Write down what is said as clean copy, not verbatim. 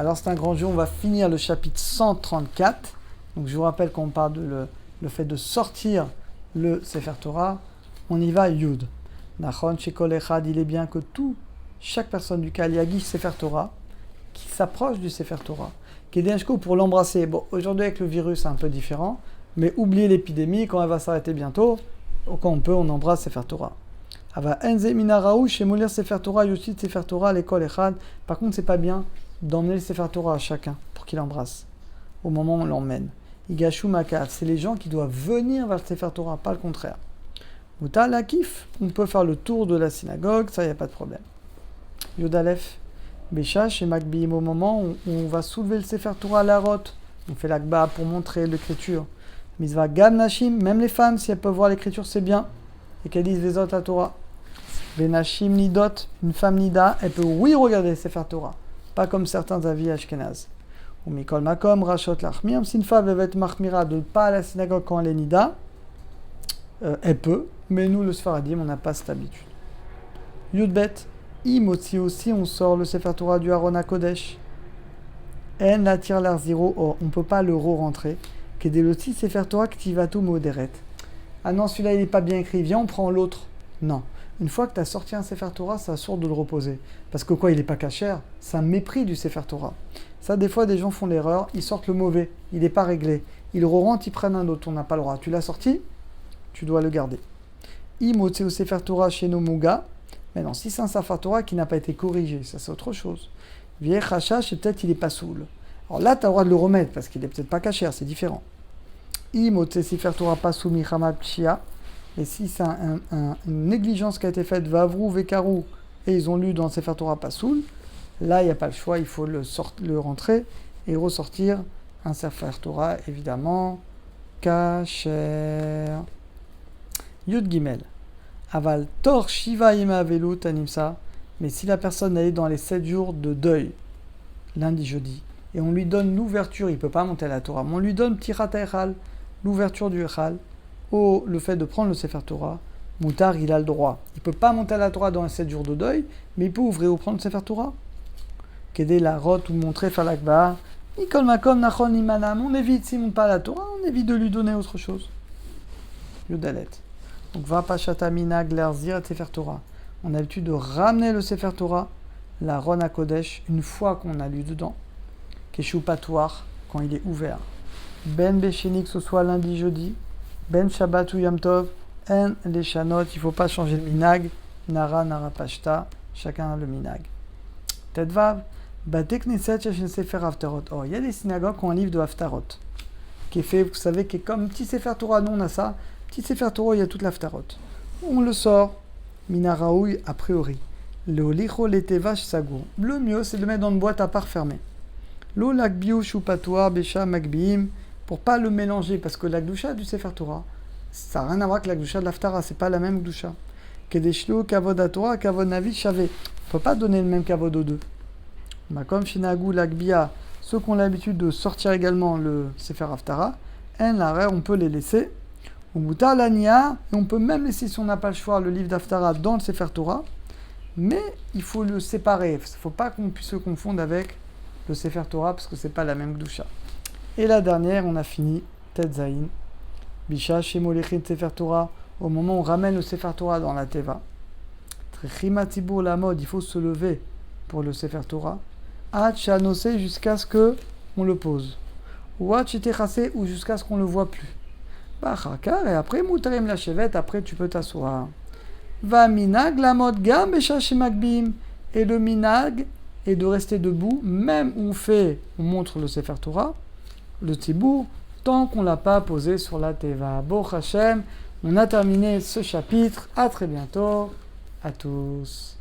Alors c'est un grand jour, on va finir le chapitre 134. Donc je vous rappelle qu'on parle de le fait de sortir le Sefer Torah. On y va, Yud. Nachon Shekol Echad, il est bien que chaque personne du Kal Yagi Sefer Torah, qui s'approche du Sefer Torah, qui est d'Enshko pour l'embrasser. Bon, aujourd'hui avec le virus c'est un peu différent, mais oubliez l'épidémie, quand elle va s'arrêter bientôt, quand on peut, on embrasse Sefer Torah. Ava Enze Minaraou, chez Molir Sefer Torah, Yoshit Sefer Torah, l'école Echad. Par contre, c'est pas bien d'emmener le Sefer Torah à chacun pour qu'il embrasse au moment où on l'emmène. Igashu Makar, c'est les gens qui doivent venir vers le Sefer Torah, pas le contraire. Mouta Lakif, on peut faire le tour de la synagogue, ça y a pas de problème. Yodalef, Béchash et Makbiim, au moment où on va soulever le Sefer Torah à la rote, on fait l'akba pour montrer l'écriture. Misva Gam Nashim, même les femmes, si elles peuvent voir l'écriture, c'est bien. Et qu'elles disent Vezot à Torah. Venashim Nidot, une femme Nida, elle peut oui regarder le Sefer Torah. Pas comme certains avis Ashkenaz. Ou Mikol Makom, Rachot Lachmir, si une femme veut être Mahmira de ne pas à la synagogue quand elle est Nida, elle peut, mais nous, le Sfaradim, on n'a pas cette habitude. Yudbet, Imotsi aussi, on sort le Sefer Torah du Aaron HaKodesh. En la tire l'arziro, on ne peut pas le re-rentrer. Kedeloti Sefer Torah Ktivatu Moderet. Ah non, celui-là, il n'est pas bien écrit, viens, on prend l'autre. Non. Une fois que tu as sorti un Sefer Torah, ça assure de le reposer. Parce que quoi, il n'est pas cachère, c'est un mépris du Sefer Torah. Ça, des fois, des gens font l'erreur, ils sortent le mauvais, il n'est pas réglé. Ils le rentrent, ils prennent un autre, on n'a pas le droit. Tu l'as sorti, tu dois le garder. Imotse au Sefer Torah chez nos Muga. Mais non, si c'est un Sefer Torah qui n'a pas été corrigé, ça c'est autre chose. Vieh Chachash, et peut-être il n'est pas saoul. Alors là, tu as le droit de le remettre, parce qu'il n'est peut-être pas cachère, c'est différent. Imotse Sefer Torah pas soumis Hamad Pshia. Et si c'est une négligence qui a été faite, Vavrou, Vekaru, et ils ont lu dans Sefer Torah Pasoul, là, il n'y a pas le choix, il faut le rentrer et ressortir un Sefer Torah, évidemment, Kacher. Yud Gimel. Aval Tor Shiva Yema Velut Animsa. Mais si la personne est dans les 7 jours de deuil, lundi, jeudi, et on lui donne l'ouverture, il ne peut pas monter à la Torah, mais on lui donne Ptirat Echal, l'ouverture du Echal, le fait de prendre le Sefer Torah, Moutar, il a le droit. Il ne peut pas monter à la Torah dans les 7 jours de deuil, mais il peut ouvrir ou prendre le Sefer Torah. Qu'aider la rote ou montrer faire l'akba. Nikol Makom Nachon Imanam. On évite, s'il ne monte pas à la Torah, on évite de lui donner autre chose. Yudalet. Donc va Pashata Minag Lerzir et Sefer Torah. On a l'habitude de ramener le Sefer Torah, la Ron Kodesh, une fois qu'on a lu dedans. Keshu Patoir, quand il est ouvert. Ben Béchénik, que ce soit lundi, jeudi. Ben Shabbat ou Yom Tov, en les chanot, il ne faut pas changer le minag, nara pashta, chacun a le minag. Tedvav, batek neset shel sefer haftarot. Oh, il y a des synagogues qui ont un livre de haftarot, qui est fait, vous savez, qui est comme petit sefer Torah, nous on a ça, petit sefer Torah, il y a toute l'haftarot. On le sort, minaraoui a priori. Le olicho letevash sagour. Le mieux, c'est de le mettre dans une boîte à part fermée. Lo lakbiou shupatoir besha magbiim. Pour pas le mélanger, parce que la gdusha du Sefer Torah, ça n'a rien à voir avec la gdusha de l'Aftara, c'est pas la même gdusha. Kedeshlo, kavod à Torah, kavod navi, chavé. On peut pas donner le même kavod aux deux. Makom shinagu, lagbia, ceux qui ont l'habitude de sortir également le Sefer Haftara, en l'arrière, on peut les laisser. Ou muta lania, et on peut même laisser, si on n'a pas le choix, le livre d'Haftara dans le Sefer Torah, mais il faut le séparer. Il ne faut pas qu'on puisse se confondre avec le Sefer Torah, parce que c'est pas la même gdusha. Et la dernière, on a fini, Tetzaïn, Bisha, Shemolechin, Sefer Torah, au moment où on ramène le Sefer Torah dans la Teva. Trichimatibur, la mode, il faut se lever pour le Sefer Torah. Ad Shanosé, jusqu'à ce qu'on le pose. Ou Ad Shetechase, ou jusqu'à ce qu'on ne le voit plus. Bachakar, et après, Moutarim la chevette, après tu peux t'asseoir. Va Minag, la mode, Gam, Besha, Shemagbim, et le Minag est de rester debout, même où on montre le Sefer Torah, le Tibour, tant qu'on ne l'a pas posé sur la Teva. Baruch Hashem, on a terminé ce chapitre. À très bientôt. À tous.